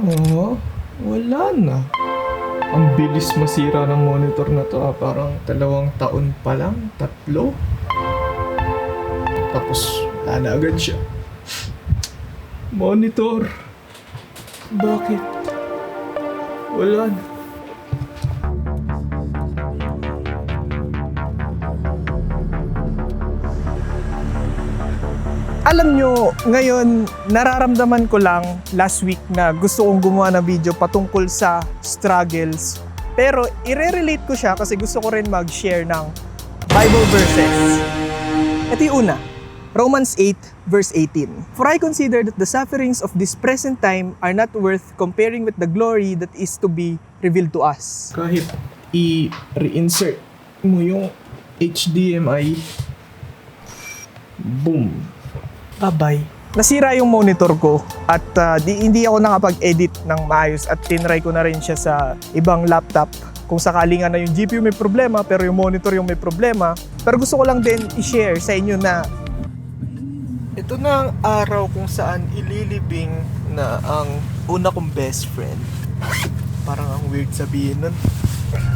Oo, wala na. Ang bilis masira ng monitor na to, parang 2 taon pa lang, 3. Tapos wala na agad siya. Monitor. Bakit? Wala na. Alam nyo, ngayon, nararamdaman ko lang last week na gusto kong gumawa ng video patungkol sa struggles. Pero i-relate ko siya kasi gusto ko rin mag-share ng Bible verses. Ito yung una, Romans 8 verse 18. For I consider that the sufferings of this present time are not worth comparing with the glory that is to be revealed to us. Kahit i-reinsert mo yung HDMI, boom. Bye-bye. Nasira yung monitor ko at hindi ako nakapag-edit ng maayos at tinry ko na rin siya sa ibang laptop. Kung sakali nga na yung GPU may problema pero yung monitor yung may problema. Pero gusto ko lang din i-share sa inyo na ito na ang araw kung saan ililibing na ang una kong best friend. Parang ang weird sabihin nun.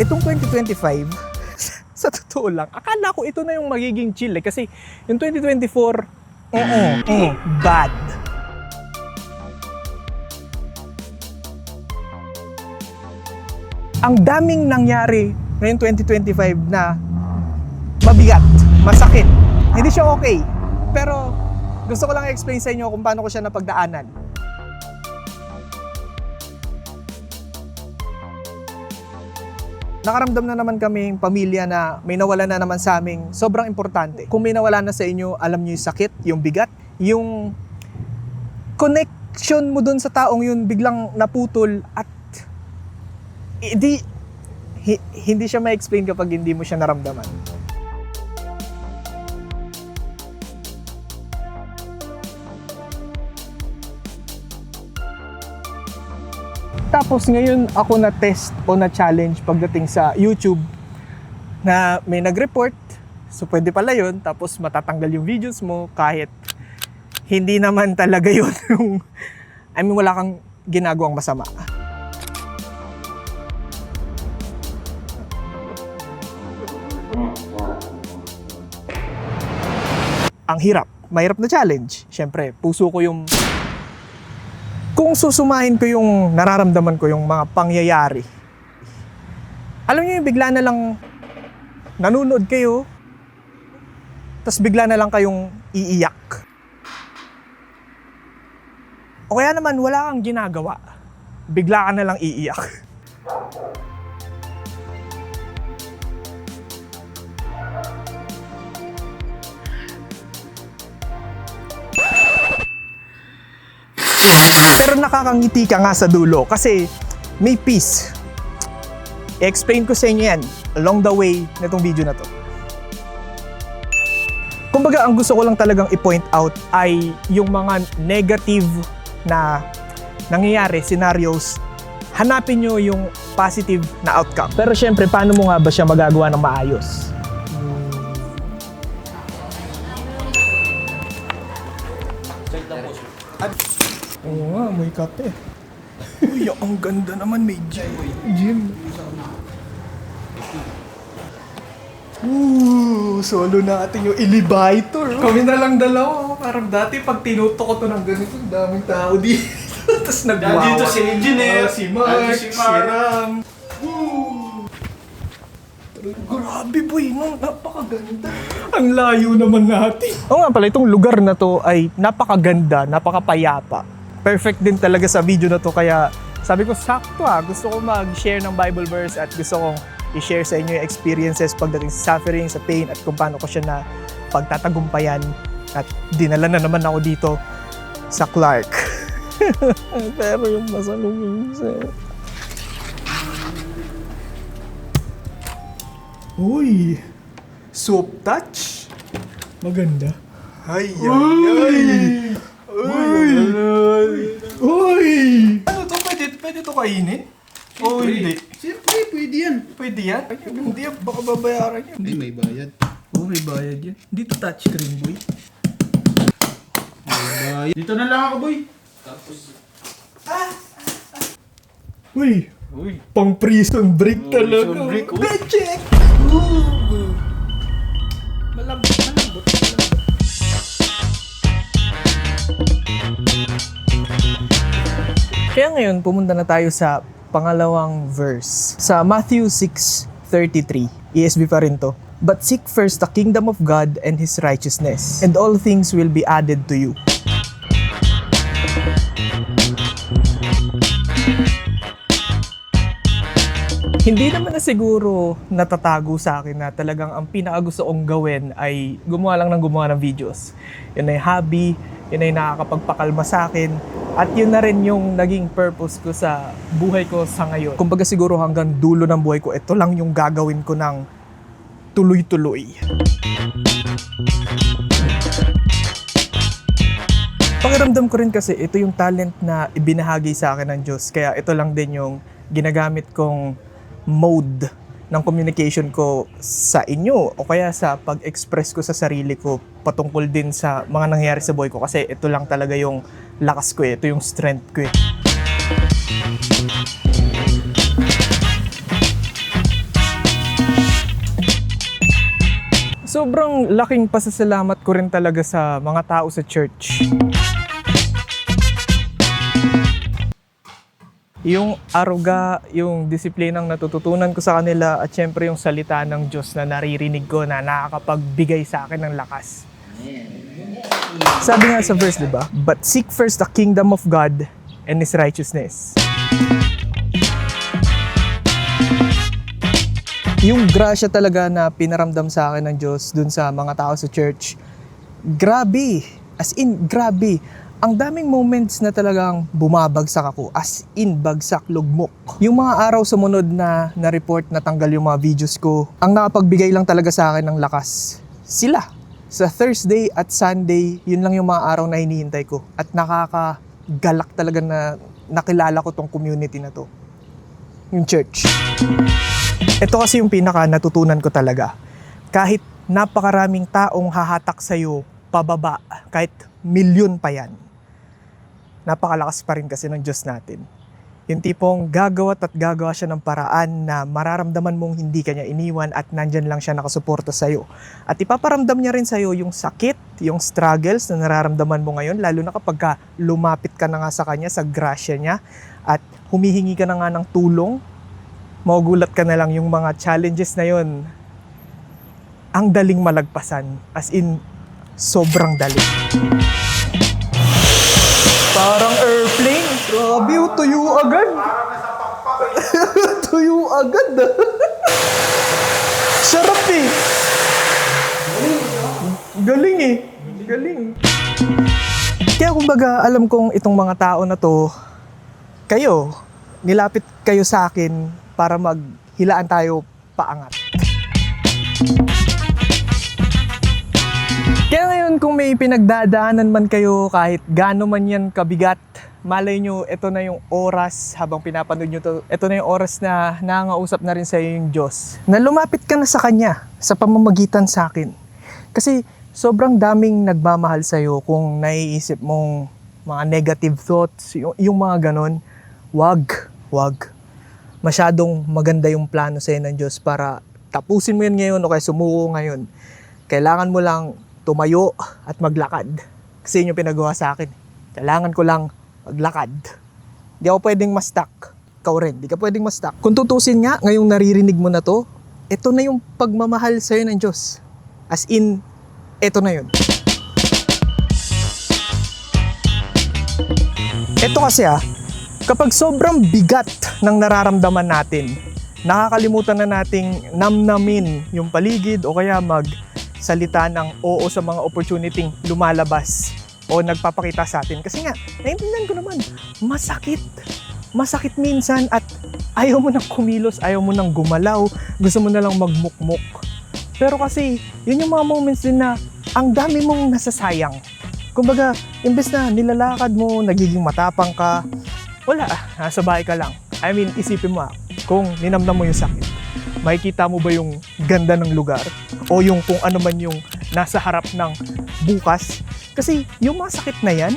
Itong 2025, sa totoo lang, akala ko ito na yung magiging chill kasi yung 2024, bad. Ang daming nangyari ngayong 2025 na mabigat, masakit. Hindi siya okay. Pero gusto ko lang i-explain sa inyo kung paano ko siya napagdaanan. Nakaramdam na naman kaming pamilya na may nawala na naman sa aming sobrang importante. Kung may nawala na sa inyo, alam niyo yung sakit, yung bigat, yung connection mo dun sa taong yun biglang naputol at hindi siya ma-explain kapag hindi mo siya naramdaman. Tapos ngayon ako na-test o na-challenge pagdating sa YouTube na may nag-report. So pwede pala yun. Tapos matatanggal yung videos mo kahit hindi naman talaga yun yung... wala kang ginagawang masama. Ang hirap. Mahirap na challenge. Siyempre, puso ko yung... Kung susumahin ko yung nararamdaman ko, yung mga pangyayari, alam niyo yung bigla na lang nanonood kayo, tapos bigla na lang kayong iiyak. O kaya naman wala kang ginagawa, bigla ka na lang iiyak. Pero nakakangiti ka nga sa dulo kasi may peace. I-explain ko sa inyo yan along the way nitong video na to. Kumbaga, ang gusto ko lang talagang i-point out ay yung mga negative na nangyayari, scenarios, hanapin nyo yung positive na outcome. Pero syempre, paano mo nga ba siya magagawa ng maayos? Oo nga, may kape. Uy, ang ganda naman, may gym. Solo natin yung elevator. Kami na lang dalawa. Parang dati pag tinuto ko to ng ganito, daming tao dito. Tapos nagwawa. Dito si Engineer, si Mark, si si Ram. Grabe boy, no? Napakaganda. Ang layo naman natin. Oo nga pala, itong lugar na to ay napakaganda, napakapayapa. Perfect din talaga sa video na to, kaya sabi ko sakto gusto ko mag-share ng Bible verse at gusto kong i-share sa inyo yung experiences pagdating sa suffering, sa pain at kung paano ko siya na pagtatagumpayan at dinala na naman ako dito sa Clark. Pero yung masalubong sa'yo. Uy! Soap touch? Maganda. Ay, ay, ay! Uy! Uy! Ano to? Pwede to kainin? O hindi? Siyempre, pwede yan. Pwede yan? Hindi yan, baka babayaran yan. Hindi, may bayad. Oo, may bayad yan. Dito touchscreen, boy. May bayad. Dito na lang ako, boy. Tapos... Uy, Uy. pang prison break talaga. Prison break, uy. Check! Malambot, malambot. Kaya ngayon, pumunta na tayo sa pangalawang verse. Sa Matthew 6:33. ESV pa rin to. But seek first the kingdom of God and His righteousness, and all things will be added to you. Hindi naman na siguro natatago sa akin na talagang ang pinakagusto kong gawin ay gumawa lang ng gumawa ng videos. Yun ay hobby, yun ay nakakapagpakalma sa akin, at yun na rin yung naging purpose ko sa buhay ko sa ngayon. Kumbaga siguro hanggang dulo ng buhay ko, ito lang yung gagawin ko ng tuloy-tuloy. Pakiramdam ko rin kasi ito yung talent na ibinahagi sa akin ng Diyos. Kaya ito lang din yung ginagamit kong mode ng communication ko sa inyo o kaya sa pag-express ko sa sarili ko patungkol din sa mga nangyayari sa buhay ko, kasi ito lang talaga yung lakas ko ito yung strength ko Sobrang laking pasasalamat ko rin talaga sa mga tao sa church. Yung aruga, yung disiplinang natututunan ko sa kanila, at syempre yung salita ng Diyos na naririnig ko na nakakapagbigay sa akin ng lakas. Sabi nga sa verse, di ba? But seek first the kingdom of God and His righteousness. Yung grasya talaga na pinaramdam sa akin ng Diyos dun sa mga tao sa church, grabe. As in, grabe. Ang daming moments na talagang bumabagsak ako, as in bagsak, lugmok. Yung mga araw sumunod na na-report na tanggal yung mga videos ko, ang nakapagbigay lang talaga sa akin ng lakas, sila. Sa Thursday at Sunday, yun lang yung mga araw na hinihintay ko. At nakakagalak talaga na nakilala ko tong community na to. Yung church. Ito kasi yung pinaka natutunan ko talaga. Kahit napakaraming taong hahatak sa'yo pababa, kahit milyon pa yan, napakalakas pa rin kasi ng Diyos natin. Yung tipong gagawa't at gagawa siya ng paraan na mararamdaman mong hindi ka niya iniwan at nandyan lang siya nakasuporta sa'yo. At ipaparamdam niya rin sa'yo yung sakit, yung struggles na nararamdaman mo ngayon, lalo na kapag lumapit ka na nga sa kanya, sa grasya niya, at humihingi ka na nga ng tulong, magugulat ka na lang yung mga challenges na yon. Ang daling malagpasan, as in, sobrang dali. Parang airplane. Grabe, tuyo agad. Tuyo agad. Sarap eh. Galing eh. Galing. Kaya kumbaga, alam kong itong mga tao na to, kayo, nilapit kayo sa akin para maghilaan tayo paangat. Kaya ngayon, kung may pinagdadaanan man kayo, kahit gaano man yan kabigat, malay nyo, ito na yung oras habang pinapanood nyo to, ito na yung oras na nangangausap na rin sa iyo yung Diyos. Na lumapit ka na sa Kanya, sa pamamagitan sa akin. Kasi sobrang daming nagmamahal sa iyo kung naiisip mong mga negative thoughts, yung mga ganon, wag. Masyadong maganda yung plano sa iyo ng Diyos para tapusin mo yan ngayon o kaya sumuko ngayon. Kailangan mo lang tumayo at maglakad. Kasi yun yung pinagawa sa akin. Kailangan ko lang maglakad. Di ako pwedeng ma-stuck. Ikaw rin, di ka pwedeng ma-stuck. Kung tutusin nga, ngayong naririnig mo na to, ito na yung pagmamahal sa'yo ng Diyos. As in, ito na yun. Ito kasi kapag sobrang bigat ng nararamdaman natin, nakakalimutan na nating namnamin yung paligid o kaya salita ng oo sa mga opportunity lumalabas o nagpapakita sa atin. Kasi nga, naiintindihan ko naman, masakit. Masakit minsan at ayaw mo nang kumilos, ayaw mo nang gumalaw, gusto mo na lang magmukmuk. Pero kasi, yun yung mga moments din na ang dami mong nasasayang. Kumbaga, imbes na nilalakad mo, nagiging matapang ka, wala, nasa bahay ka lang. I mean, isipin mo kung ninamdam mo yung sakit. Makikita mo ba yung ganda ng lugar? O yung kung ano man yung nasa harap ng bukas? Kasi yung mga sakit na yan,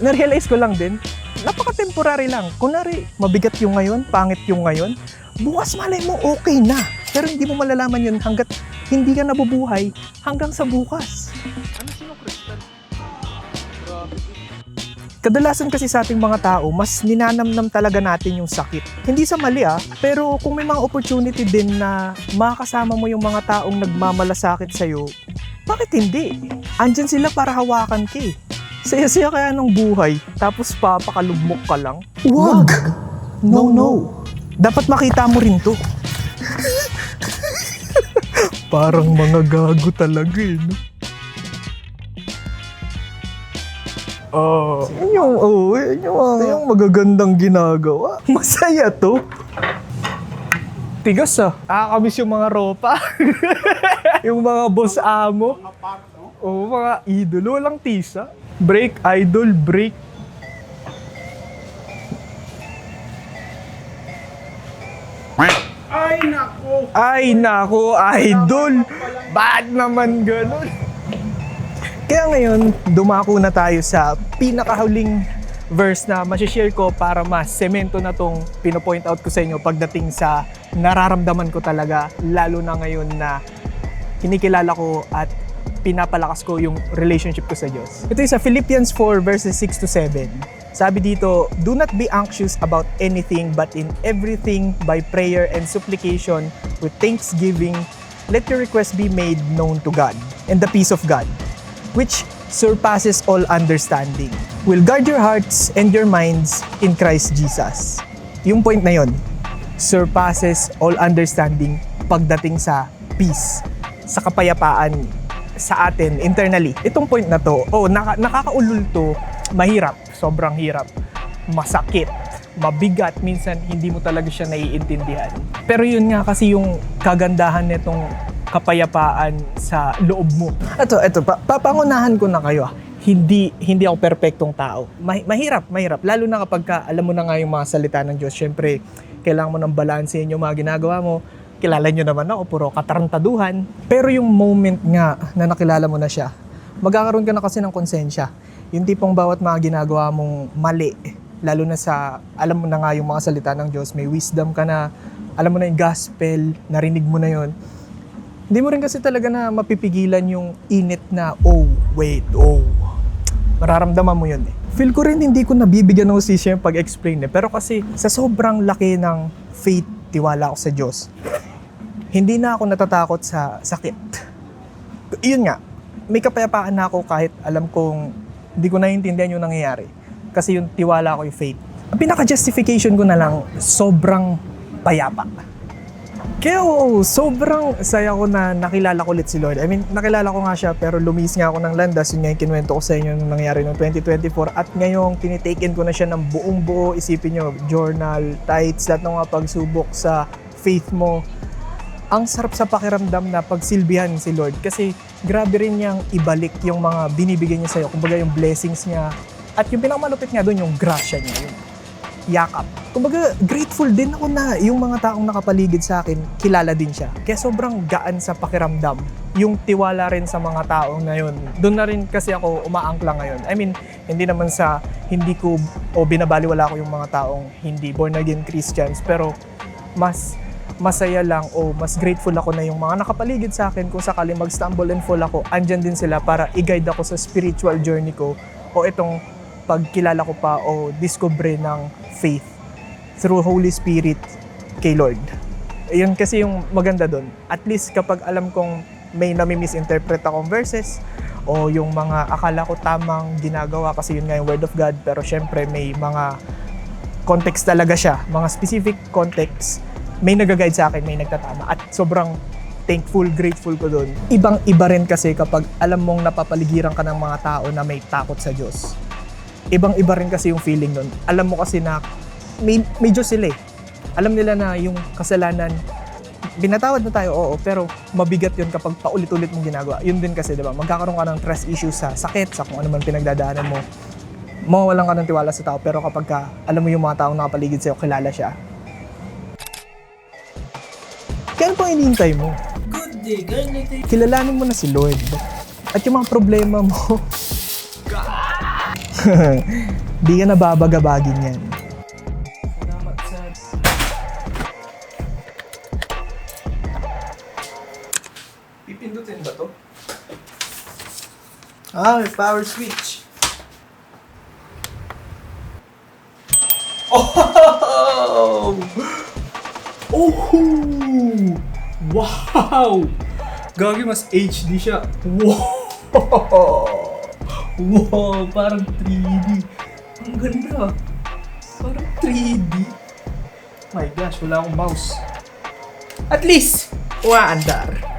na-realize ko lang din, napaka-tempting temporary lang. Kunwari, mabigat yung ngayon, pangit yung ngayon, bukas malay mo okay na. Pero hindi mo malalaman yun hanggat hindi ka nabubuhay hanggang sa bukas. Ano sinukristal? Grabe. Kadalasan kasi sa ating mga tao, mas ninanamnam talaga natin yung sakit. Hindi sa mali pero kung may mga opportunity din na makakasama mo yung mga taong nagmamalasakit sa'yo, bakit hindi? Andyan sila para hawakan ka eh. Saya-saya kaya ng buhay, tapos papakalugmok ka lang? Wag! No. Dapat makita mo rin to. Parang mga gago talaga eh, no? Yun yung magagandang ginagawa. Masaya to. Tigas Nakakamiss yung mga ropa. Yung mga boss amo. Oo, mga idolo. Walang tisa. Break, idol, break. Ay nako, idol. Bakit naman ganun? Kaya ngayon, dumako na tayo sa pinakahuling verse na masishare ko para mas semento na tong pinopoint out ko sa inyo pagdating sa nararamdaman ko talaga, lalo na ngayon na kinikilala ko at pinapalakas ko yung relationship ko sa Diyos. Ito yung sa Philippians 4 verses 6 to 7. Sabi dito, "Do not be anxious about anything, but in everything by prayer and supplication with thanksgiving, let your requests be made known to God. And the peace of God, which surpasses all understanding, will guard your hearts and your minds in Christ Jesus." Yung point na yon, surpasses all understanding pagdating sa peace, sa kapayapaan sa atin internally. Itong point na to, nakakaulol to, mahirap, sobrang hirap, masakit, mabigat, minsan hindi mo talaga siya naiintindihan. Pero yun nga kasi yung kagandahan nitong kapayapaan sa loob mo. Ito, papangunahan ko na kayo. Hindi ako perpektong tao. Mahirap, lalo na kapag alam mo na nga yung mga salita ng Diyos. Syempre, kailangan mo ng balansehin yung mga ginagawa mo. Kilala nyo naman ako, puro katarantaduhan. Pero yung moment nga na nakilala mo na siya, magkakaroon ka na kasi ng konsensya. Yung tipong bawat mga ginagawa mong mali, lalo na sa, alam mo na nga yung mga salita ng Diyos, may wisdom ka na, alam mo na yung gospel, narinig mo na yon. Hindi mo rin kasi talaga na mapipigilan yung init na, mararamdaman mo yun eh. Feel ko rin hindi ko nabibigyan ng hustisya yung pag-explain eh. Pero kasi sa sobrang laki ng faith, tiwala ako sa Diyos, hindi na ako natatakot sa sakit. Yun nga, may kapayapaan na ako kahit alam kong hindi ko naiintindihan yung nangyayari. Kasi yung tiwala ko yung faith. Ang pinaka-justification ko na lang, sobrang payapa. Kaya sobrang saya ko na nakilala ko ulit si Lord. I mean, nakilala ko nga siya pero lumis nga ako ng landas. Yun nga yung kinuwento ko sa inyo nung nangyari noong 2024. At ngayong tinitaken ko na siya ng buong buo. Isipin nyo, journal, tithes, lahat ng mga pagsubok sa faith mo. Ang sarap sa pakiramdam na pagsilbihan si Lord. Kasi grabe rin niyang ibalik yung mga binibigay niya sa'yo. Kumbaga yung blessings niya. At yung pinakamalupit nga doon, yung grasya niya. Yung yakap. Kumbaga, grateful din ako na yung mga taong nakapaligid sa akin, kilala din siya. Kaya sobrang gaan sa pakiramdam. Yung tiwala rin sa mga taong na yun. Doon na rin kasi ako umaangkla ngayon. I mean, hindi naman sa hindi ko o binabaliwala ko yung mga taong hindi born again Christians. Pero mas masaya lang o mas grateful ako na yung mga nakapaligid sa akin kung sakali mag-stumble and fall ako, andyan din sila para i-guide ako sa spiritual journey ko o itong pagkilala ko pa o discovery ng faith through Holy Spirit kay Lord. Yun kasi yung maganda doon. At least kapag alam kong may nami-misinterpret akong verses o yung mga akala ko tamang ginagawa kasi yun nga yung Word of God, pero syempre may mga context talaga siya, mga specific context, may nag-guide sa akin, may nagtatama at sobrang thankful, grateful ko doon. Ibang-iba rin kasi kapag alam mong napapaligiran ka ng mga tao na may takot sa Diyos. Ibang-iba rin kasi yung feeling doon. Alam mo kasi na may Diyos sila eh. Alam nila na yung kasalanan, binatawad na tayo, oo, pero mabigat yun kapag paulit-ulit mong ginagawa. Yun din kasi, di ba? Magkakaroon ka ng trust issues sa sakit, sa kung ano man pinagdadaanan mo. Mawawalan ka ng tiwala sa tao, pero kapag alam mo yung mga taong nakapaligid sa'yo, kilala siya. Kaya ano pang hinihintay mo? Good day, ganito. Kilalanin mo na si Lord. At yung mga problema mo, di ka nababagabagin yan. Ah, may power switch. Oh! Oh! Wow! Gagi, mas HD siya. Wow! Wow! Parang 3D. Ang ganda. Parang 3D. My gosh, wala akong mouse. At least, umaandar.